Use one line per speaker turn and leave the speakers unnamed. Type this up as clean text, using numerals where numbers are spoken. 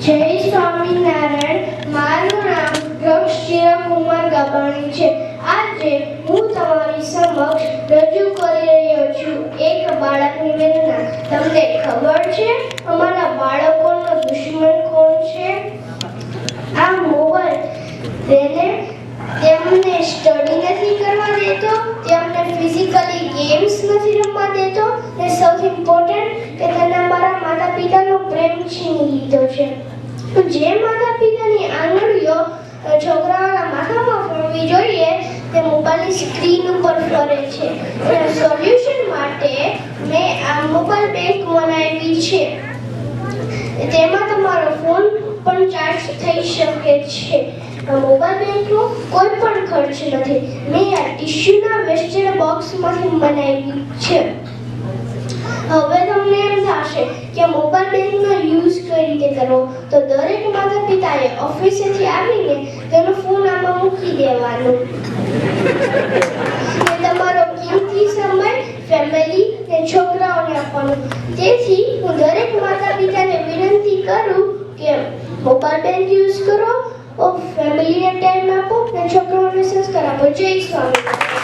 જય સ્વામિનારાયણ. મારું નામ રક્ષ કુમાર ગાબાણી છે. આજે હું તમારી સમક્ષ રજૂ કરી રહ્યો છું એક બાળકની વેદના. તમને ખબર છે અમારા બાળકોનો દુશ્મન કોણ છે? આ મોબાઈલ. તેમને સ્ટડી નથી કરવા દેતો, તેમને ફિઝિકલી ગેમ્સ નથી રમવા દેતો, ને સૌથી ઇમ્પોર્ટન્ટ કે તેના મારા માતા પિતાનો પ્રેમ છીની લીધો છે. જે માતા પિતાની આંગળીઓ છોકરાઓના માથામાં ફરવી જોઈએ તે મોબાઈલની સ્ક્રીન ઉપર ફરે છે. એના સોલ્યુશન માટે મેં આ મોબાઈલ બેંક બનાવી છે. તેમાં તમારો ફોન પણ ચાર્જ થઈ શકે છે. આ મોબાઈલ બેંકનો કોઈ પણ ખર્ચ નથી. મેં આ ટિશ્યુના વેસ્ટેડ બોક્સમાંથી બનાવી છે. હવે તમને એમ થશે કે મોબાઈલ બેંકનો યુઝ કઈ રીતે કરવો, તો દરેક માતા પિતાએ ઓફિસેથી આવીને તેનો ફોન આમાં મૂકી દેવાનો. તમારો કિંમતી સમય ફેમિલી ને છોકરાઓને આપવાનો. તેથી હું દરેક માતા પિતાને વિનંતી કરું કે મોબાઈલ બેંક યુઝ કરો, ફેમિલીને ટાઈમ આપો ને છોકરાઓને સંસ્કાર આપો. જય સ્વામિનારાયણ.